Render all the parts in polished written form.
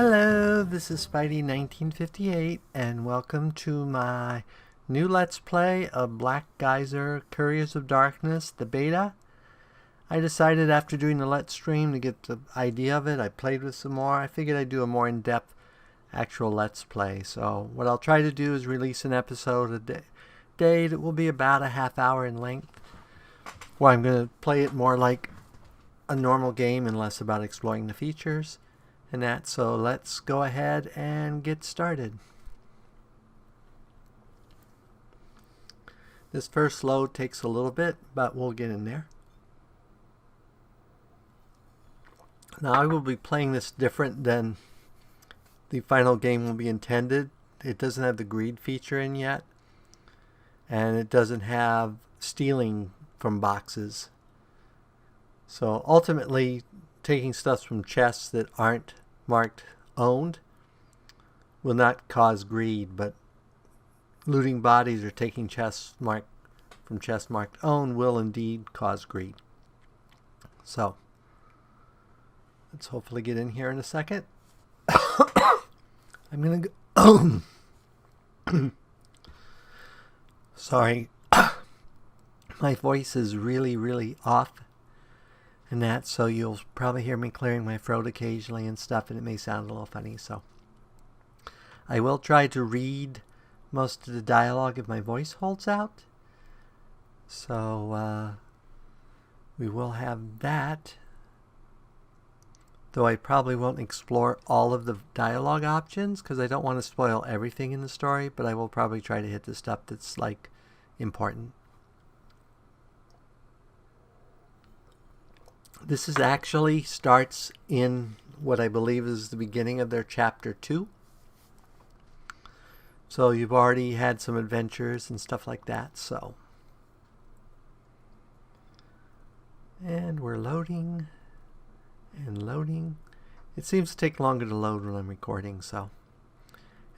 Hello, this is Spidey1958 and welcome to my new Let's Play of Black Geyser Couriers of Darkness, the beta. I decided after doing the Let's stream to get the idea of it. I played with some more. I figured I'd do a more in-depth actual Let's Play. So what I'll try to do is release an episode a day that will be about a half hour in length, where I'm going to play it more like a normal game and less about exploring the features and that. So let's go ahead and get started. This first load takes a little bit, but we'll get in there. Now I will be playing this different than the final game will be intended. It doesn't have the greed feature in yet, and it doesn't have stealing from boxes. So ultimately, taking stuff from chests that aren't marked owned will not cause greed, but looting bodies or taking chests marked from chests marked owned will indeed cause greed. So let's hopefully get in here in a second. I'm gonna go sorry. My voice is really off and that, so you'll probably hear me clearing my throat occasionally and stuff, and it may sound a little funny. So I will try to read most of the dialogue if my voice holds out. So we will have that, though I probably won't explore all of the dialogue options because I don't want to spoil everything in the story, but I will probably try to hit the stuff that's like important. This is actually starts in what I believe is the beginning of their chapter 2. So you've already had some adventures and stuff like that. So, and we're loading and loading. It seems to take longer to load when I'm recording. So,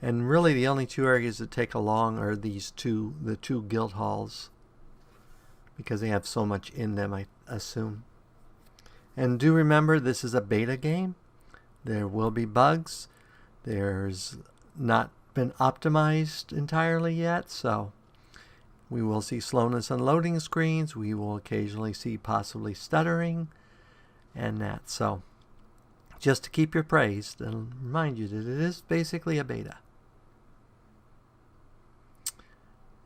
and really the only two areas that take long are these two, the two guild halls, because they have so much in them, I assume. And do remember, this is a beta game. There will be bugs. There's not been optimized entirely yet, so we will see slowness on loading screens. We will occasionally see possibly stuttering and that. So just to keep you appraised and remind you that it is basically a beta.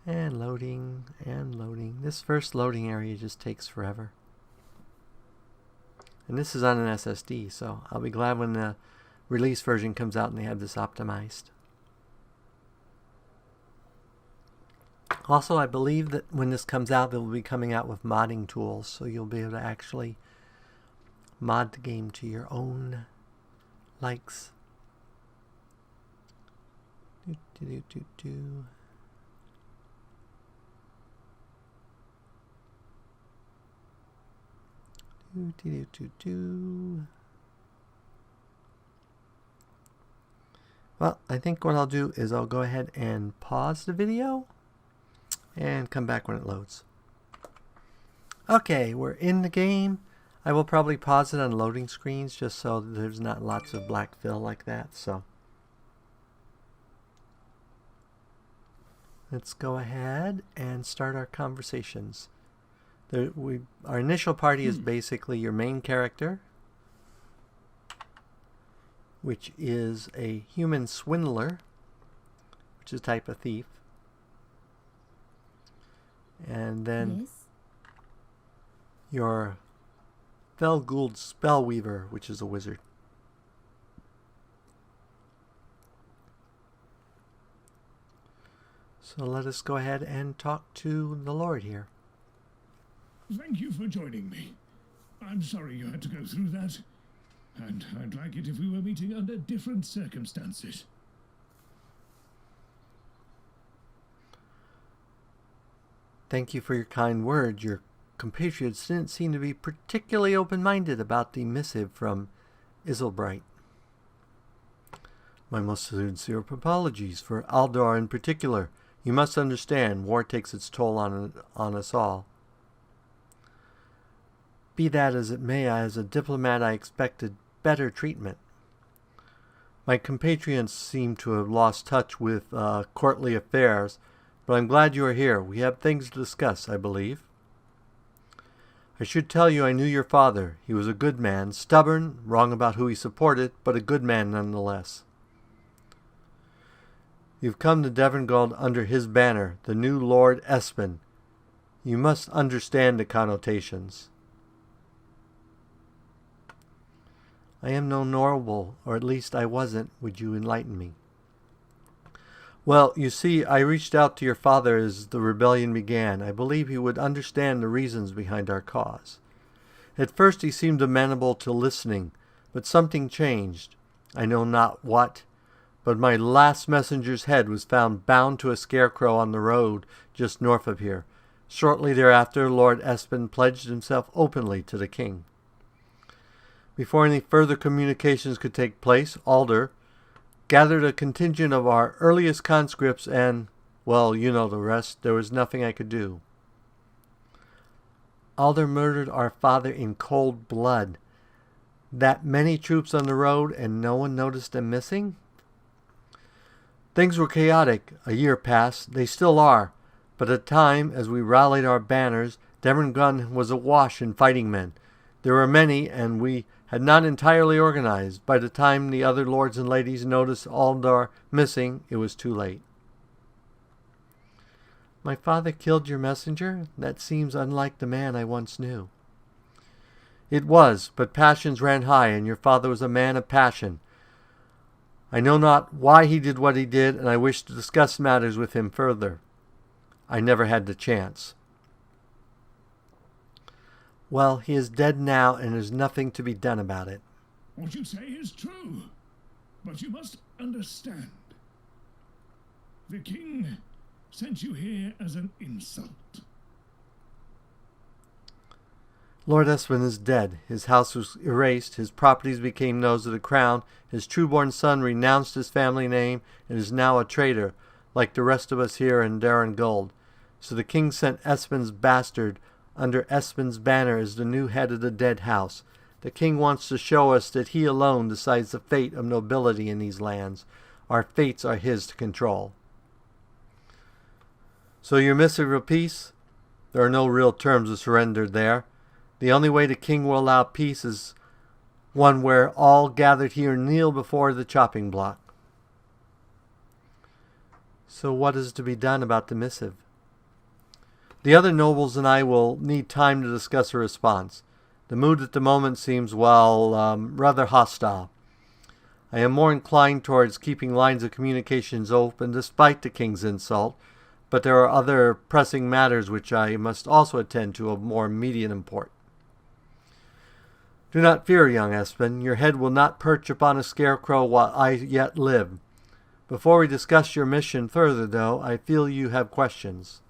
And loading and loading. This first loading area just takes forever. And this is on an SSD, so I'll be glad when the release version comes out and they have this optimized. Also, I believe that when this comes out, they'll be coming out with modding tools, so you'll be able to actually mod the game to your own likes. Well, I think what I'll do is I'll go ahead and pause the video and come back when it loads. Okay, we're in the game. I will probably pause it on loading screens just so there's not lots of black fill like that. So let's go ahead and start our conversations. Our initial party is basically your main character, which is a human swindler, which is a type of thief. And then your Felgould Spellweaver, which is a wizard. So let us go ahead and talk to the Lord here. Thank you for joining me. I'm sorry you had to go through that, and I'd like it if we were meeting under different circumstances. Thank you for your kind words. Your compatriots didn't seem to be particularly open-minded about the missive from Isilbright. My most sincere apologies for Aldor in particular. You must understand, war takes its toll on us all. Be that as it may, as a diplomat I expected better treatment. My compatriots seem to have lost touch with courtly affairs, but I'm glad you are here. We have things to discuss, I believe. I should tell you I knew your father. He was a good man, stubborn, wrong about who he supported, but a good man nonetheless. You've come to Devengard under his banner, the new Lord Espen. You must understand the connotations. I am no noble, or at least I wasn't. Would you enlighten me? Well, you see, I reached out to your father as the rebellion began. I believe he would understand the reasons behind our cause. At first he seemed amenable to listening, but something changed. I know not what, but my last messenger's head was found bound to a scarecrow on the road just north of here. Shortly thereafter, Lord Espen pledged himself openly to the king. Before any further communications could take place, Alder gathered a contingent of our earliest conscripts and, well, you know the rest. There was nothing I could do. Alder murdered our father in cold blood. That many troops on the road and no one noticed them missing? Things were chaotic. A year passed. They still are. But at the time, as we rallied our banners, Devengard was awash in fighting men. There were many, and we had not entirely organized. By the time the other lords and ladies noticed Aldar missing, it was too late. My father killed your messenger? That seems unlike the man I once knew. It was, but passions ran high, and your father was a man of passion. I know not why he did what he did, and I wish to discuss matters with him further. I never had the chance. Well, he is dead now, and there's nothing to be done about it. What you say is true, but you must understand. The king sent you here as an insult. Lord Espen is dead. His house was erased. His properties became those of the crown. His true-born son renounced his family name and is now a traitor, like the rest of us here in Devengard. So the king sent Espen's bastard under Espen's banner as the new head of the dead house. The king wants to show us that he alone decides the fate of nobility in these lands. Our fates are his to control. So your missive of peace? There are no real terms of surrender there. The only way the king will allow peace is one where all gathered here kneel before the chopping block. So what is to be done about the missive? The other nobles and I will need time to discuss a response. The mood at the moment seems, rather hostile. I am more inclined towards keeping lines of communications open despite the king's insult, but there are other pressing matters which I must also attend to of more immediate import. Do not fear, young Espen. Your head will not perch upon a scarecrow while I yet live. Before we discuss your mission further, though, I feel you have questions.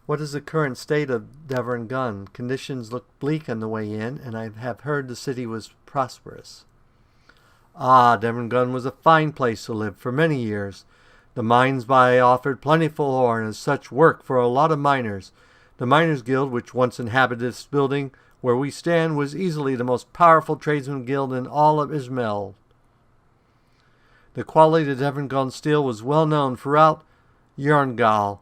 What is the current state of Devengard? Conditions look bleak on the way in, and I have heard the city was prosperous. Ah, Devengard was a fine place to live for many years. The mines by offered plentiful ore and as such work for a lot of miners. The Miners' Guild, which once inhabited this building where we stand, was easily the most powerful tradesman guild in all of Ismail. The quality of Devengard steel was well known throughout Jerngal.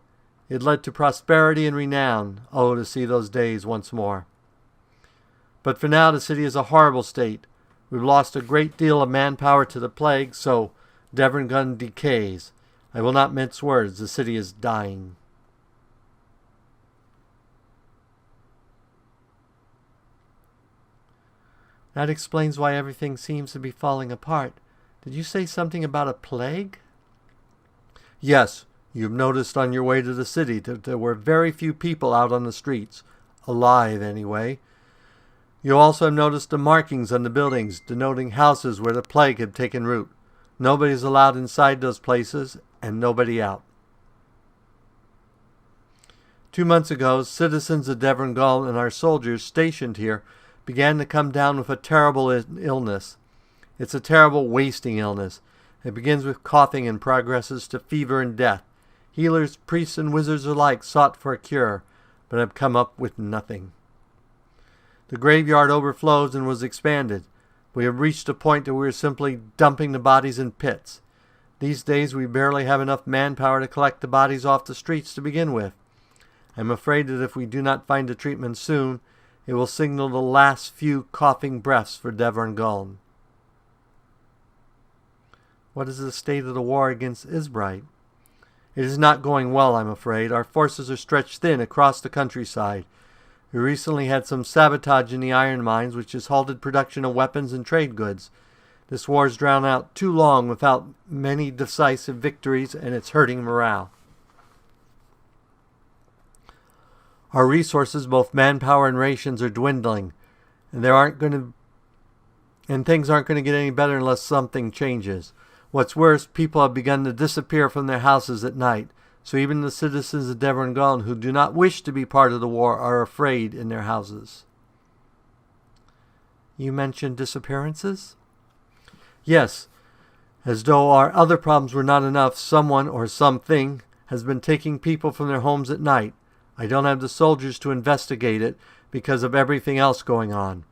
It led to prosperity and renown. Oh, to see those days once more. But for now, the city is a horrible state. We've lost a great deal of manpower to the plague, so Devengard decays. I will not mince words. The city is dying. That explains why everything seems to be falling apart. Did you say something about a plague? Yes. You've noticed on your way to the city that there were very few people out on the streets. Alive, anyway. You also have noticed the markings on the buildings, denoting houses where the plague had taken root. Nobody is allowed inside those places, and nobody out. 2 months ago, citizens of Devengard and our soldiers stationed here began to come down with a terrible illness. It's a terrible wasting illness. It begins with coughing and progresses to fever and death. Healers, priests, and wizards alike sought for a cure, but have come up with nothing. The graveyard overflows and was expanded. We have reached a point that we are simply dumping the bodies in pits. These days we barely have enough manpower to collect the bodies off the streets to begin with. I am afraid that if we do not find a treatment soon, it will signal the last few coughing breaths for Devon Guln. What is the state of the war against Isbright? It is not going well, I'm afraid. Our forces are stretched thin across the countryside. We recently had some sabotage in the iron mines, which has halted production of weapons and trade goods. This war has drawn out too long without many decisive victories, and it's hurting morale. Our resources, both manpower and rations, are dwindling, and things aren't going to get any better unless something changes. What's worse, people have begun to disappear from their houses at night, so even the citizens of Devon Guln who do not wish to be part of the war are afraid in their houses. You mentioned disappearances? Yes. As though our other problems were not enough, someone or something has been taking people from their homes at night. I don't have the soldiers to investigate it because of everything else going on,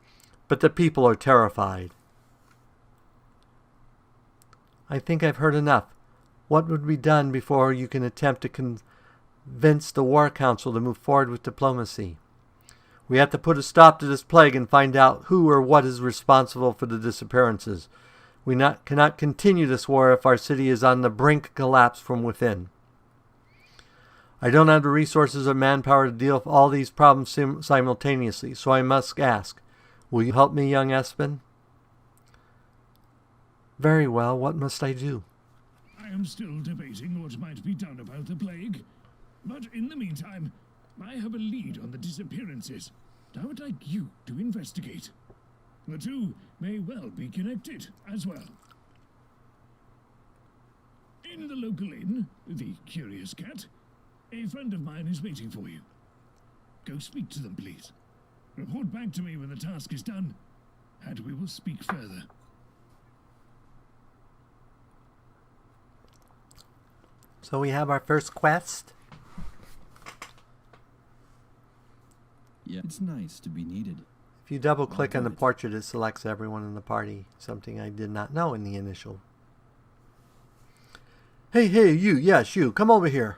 but the people are terrified. I think I've heard enough. What would be done before you can attempt to convince the War Council to move forward with diplomacy? We have to put a stop to this plague and find out who or what is responsible for the disappearances. We cannot continue this war if our city is on the brink of collapse from within. I don't have the resources or manpower to deal with all these problems simultaneously, so I must ask, will you help me, young Espen? Very well, what must I do? I am still debating what might be done about the plague. But in the meantime, I have a lead on the disappearances. I would like you to investigate. The two may well be connected as well. In the local inn, the Curious Cat, a friend of mine is waiting for you. Go speak to them, please. Report back to me when the task is done, and we will speak further. So we have our first quest. Yeah, it's nice to be needed. If you double click on the portrait, it selects everyone in the party, something I did not know in the initial. Hey, you, yes, you, come over here.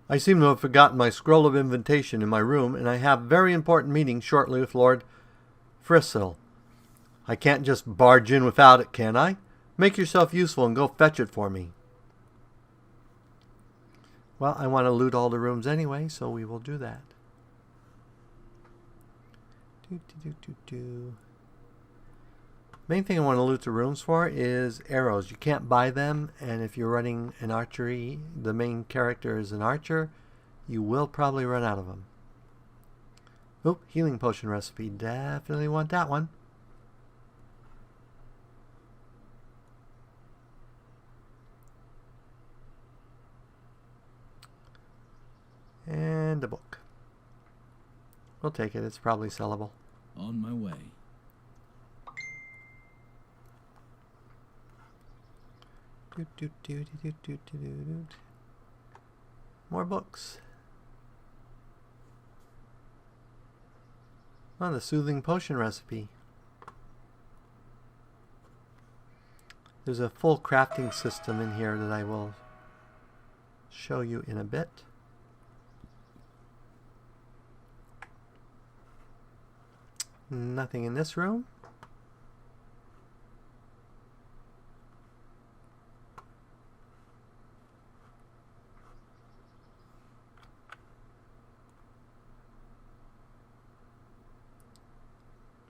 I seem to have forgotten my scroll of invitation in my room, and I have a very important meeting shortly with Lord Frisil. I can't just barge in without it, can I? Make yourself useful and go fetch it for me. Well, I want to loot all the rooms anyway, so we will do that. Main thing I want to loot the rooms for is arrows. You can't buy them, and if you're running an archery, the main character is an archer, you will probably run out of them. Oop, healing potion recipe. Definitely want that one. And a book. We'll take it. It's probably sellable. On my way. More books. Oh, the soothing potion recipe. There's a full crafting system in here that I will show you in a bit. Nothing in this room.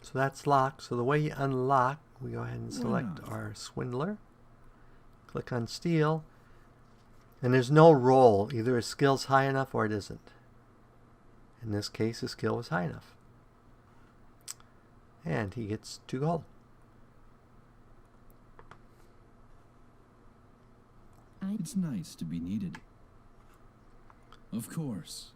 So that's locked. So the way you unlock, we go ahead and select our Swindler. Click on Steal. And there's no roll. Either his skill's high enough or it isn't. In this case, his skill was high enough. And he gets 2 gold. It's nice to be needed. Of course.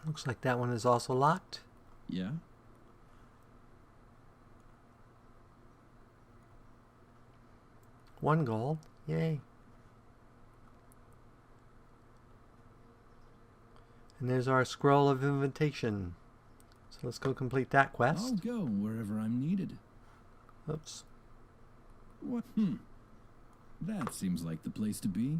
Looks like that one is also locked. Yeah? 1 gold. Yay. And there's our scroll of invitation. So let's go complete that quest. I'll go wherever I'm needed. Oops. What? That seems like the place to be.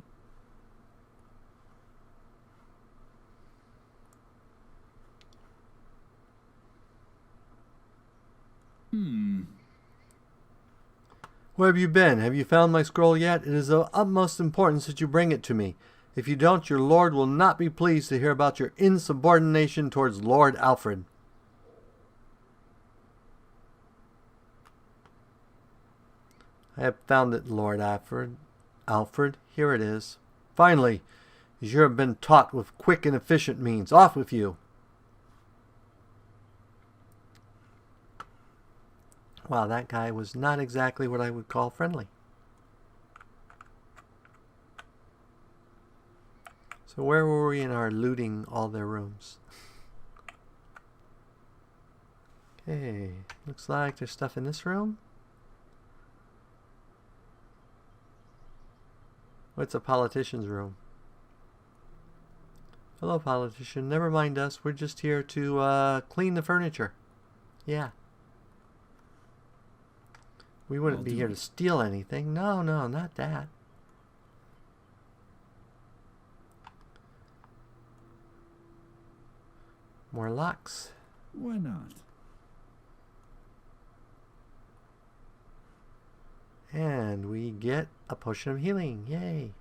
Where have you been? Have you found my scroll yet? It is of utmost importance that you bring it to me. If you don't, your lord will not be pleased to hear about your insubordination towards Lord Alfred. I have found it, Lord Alfred. Alfred, here it is. Finally, as you have been taught with quick and efficient means. Off with you. Wow, that guy was not exactly what I would call friendly. So where were we in our looting all their rooms? Okay, looks like there's stuff in this room. What's a politician's room? Hello, politician. Never mind us. We're just here to clean the furniture. Yeah. We wouldn't be here to steal anything. No, no, not that. More locks. Why not? And we get a potion of healing. Yay.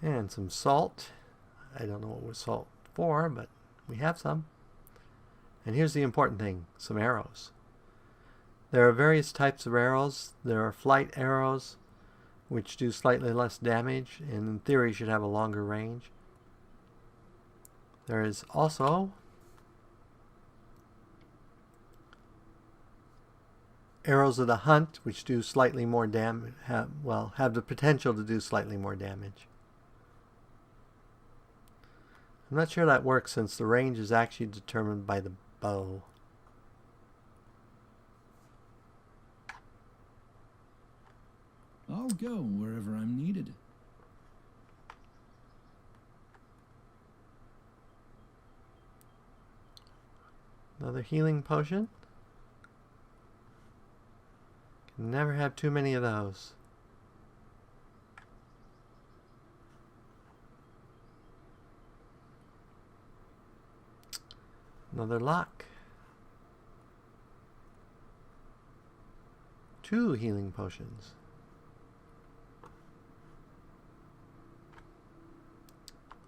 And some salt. I don't know what was salt for, but we have some. And here's the important thing, some arrows. There are various types of arrows. There are flight arrows, which do slightly less damage, and in theory should have a longer range. There is also arrows of the hunt, which do slightly more damage, have the potential to do slightly more damage. I'm not sure that works since the range is actually determined by the bow. I'll go wherever I'm needed. Another healing potion. Can never have too many of those. Another lock. 2 healing potions.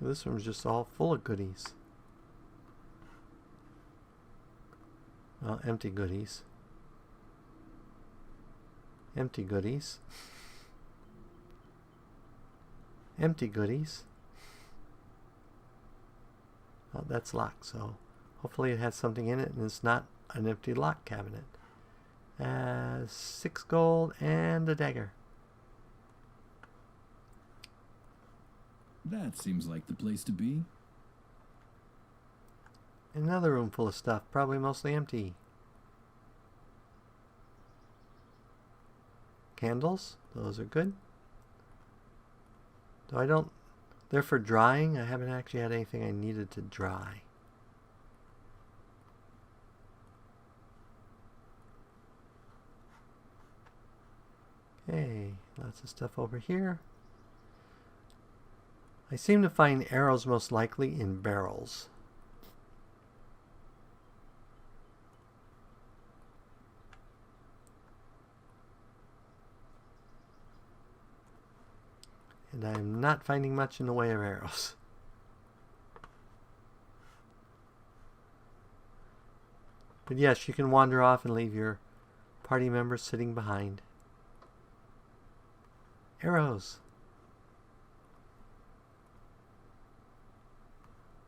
This one's just all full of goodies. Well, empty goodies. Empty goodies. Empty goodies. Well, that's locked, so hopefully it has something in it and it's not an empty lock cabinet. 6 gold and a dagger. That seems like the place to be. Another room full of stuff, probably mostly empty. Candles, those are good. Though they're for drying. I haven't actually had anything I needed to dry. Okay, lots of stuff over here. I seem to find arrows most likely in barrels. And I am not finding much in the way of arrows. But yes, you can wander off and leave your party members sitting behind. Arrows.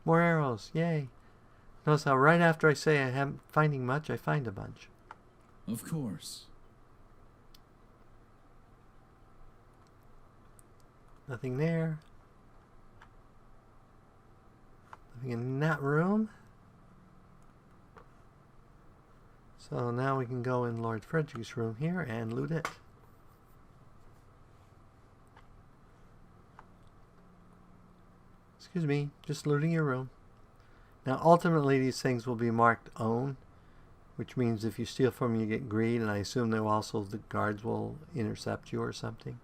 More arrows. Yay. Notice how right after I say I am finding much, I find a bunch. Of course. Nothing there. Nothing in that room. So now we can go in Lord Frederick's room here and loot it. excuse me, just looting your room. Now, ultimately, these things will be marked own, which means if you steal from them, you get greed, and I assume they'll also, the guards will intercept you or something.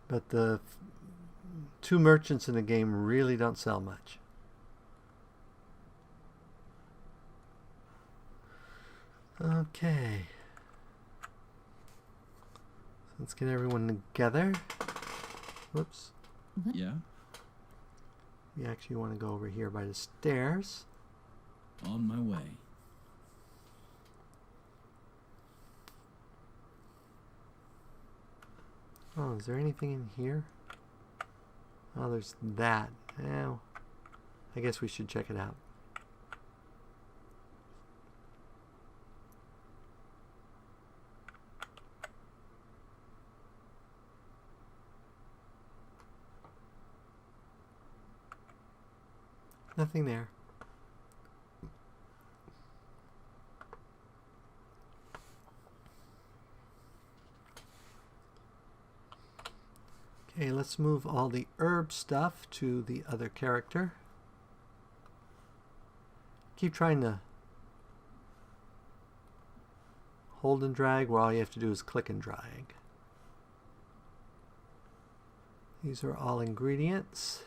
But the two merchants in the game really don't sell much. Okay. Let's get everyone together. Whoops. Yeah? We actually want to go over here by the stairs. On my way. Oh, is there anything in here? Oh, there's that. Oh, I guess we should check it out. Nothing there. Okay, let's move all the herb stuff to the other character. Keep trying to hold and drag, where all you have to do is click and drag. These are all ingredients.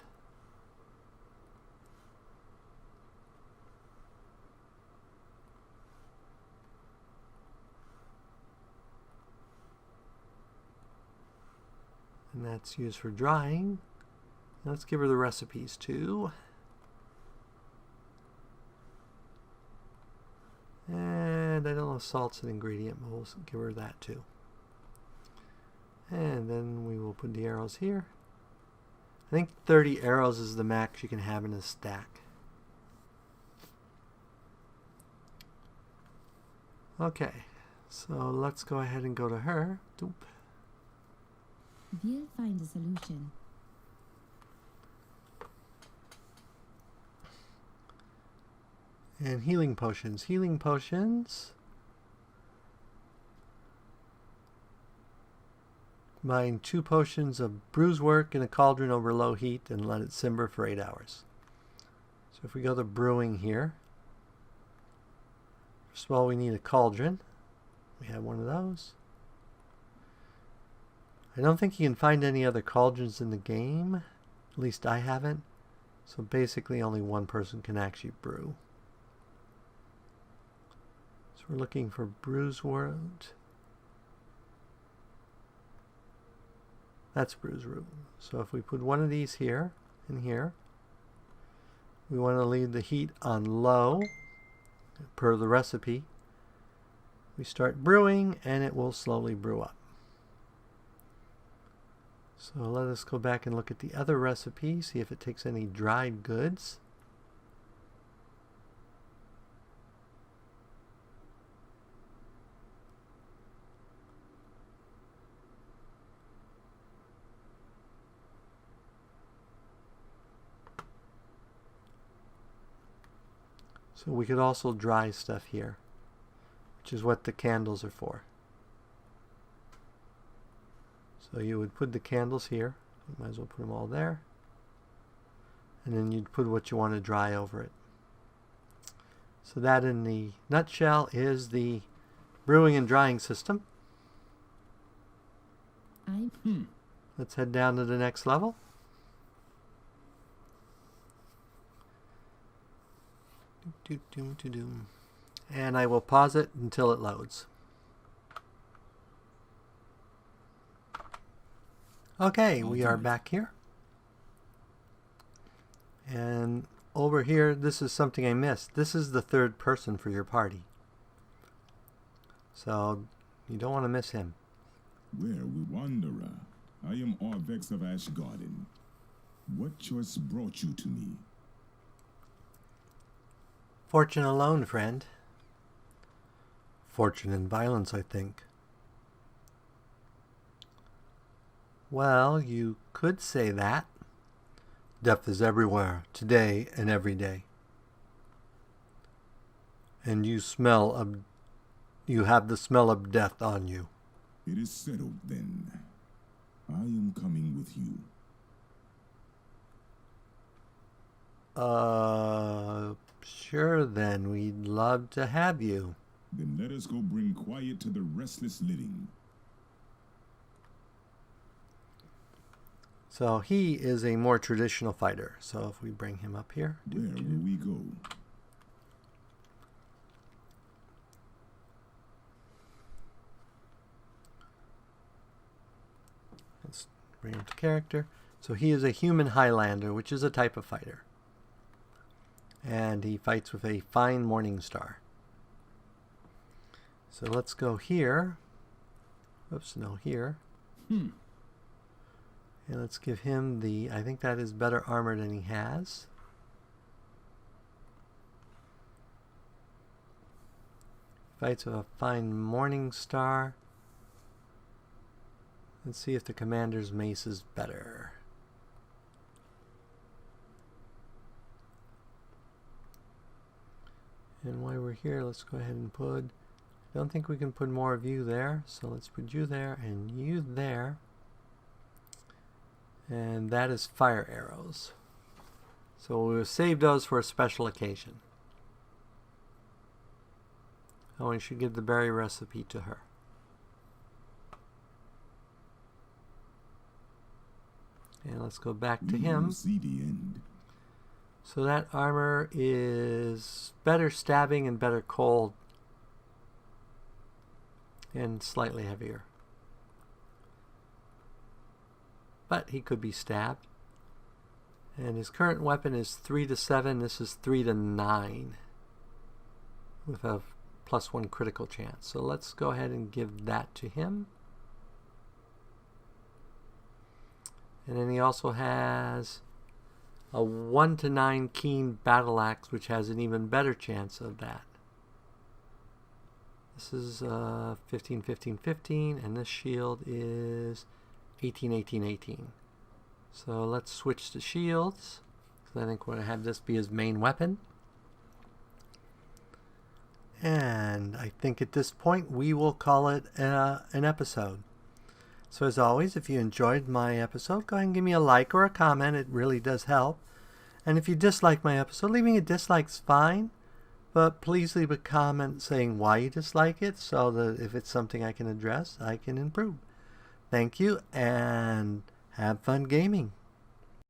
And that's used for drying. Let's give her the recipes too. And I don't know if salt's an ingredient, but we'll give her that too. And then we will put the arrows here. I think 30 arrows is the max you can have in a stack. Okay, so let's go ahead and go to her. Doop. We'll find a solution. And healing potions. Healing potions. Combine 2 potions of bruise work in a cauldron over low heat and let it simmer for 8 hours. So if we go to brewing here, first of all we need a cauldron. We have one of those. I don't think you can find any other cauldrons in the game. At least I haven't. So basically only one person can actually brew. So we're looking for bruise root. That's bruise root. So if we put one of these here and here, we want to leave the heat on low per the recipe. We start brewing and it will slowly brew up. So let us go back and look at the other recipe, see if it takes any dried goods. So we could also dry stuff here, which is what the candles are for. So you would put the candles here. You might as well put them all there. And then you'd put what you want to dry over it. So that in the nutshell is the brewing and drying system. Let's head down to the next level. And I will pause it until it loads. Okay, we are back here. And over here, this is something I missed. This is the third person for your party. So you don't want to miss him. Where we wanderer, I am Orvex of Ashgarden. What choice brought you to me? Fortune alone, friend. Fortune and violence, I think. Well, you could say that. Death is everywhere, today and every day. And you have the smell of death on you. It is settled then. I am coming with you. Sure then. We'd love to have you. Then let us go bring quiet to the restless living. So he is a more traditional fighter. So if we bring him up here. Where will we go? Let's bring him to character. So he is a human Highlander, which is a type of fighter. And he fights with a fine morning star. So let's go here. Oops, no, here. And let's give him the, I think that is better armor than he has. Fights with a fine morning star. Let's see if the commander's mace is better. And while we're here, let's go ahead and put, I don't think we can put more of you there, so let's put you there and you there. And that is fire arrows. So we'll save those for a special occasion. Oh, we should give the berry recipe to her. And let's go back to him. See the end. So that armor is better stabbing and better cold. And slightly heavier. But he could be stabbed. And his current weapon is 3 to 7. This is 3 to 9. With a +1 critical chance. So let's go ahead and give that to him. And then he also has a 1 to 9 keen battle axe, which has an even better chance of that. This is 15, 15, 15, and this shield is 18, 18, 18. So let's switch to shields. So I think we're going to have this be his main weapon. And I think at this point we will call it an episode. So as always, if you enjoyed my episode, go ahead and give me a like or a comment. It really does help. And if you dislike my episode, leaving a dislike is fine. But please leave a comment saying why you dislike it, so that if it's something I can address, I can improve. Thank you, and have fun gaming.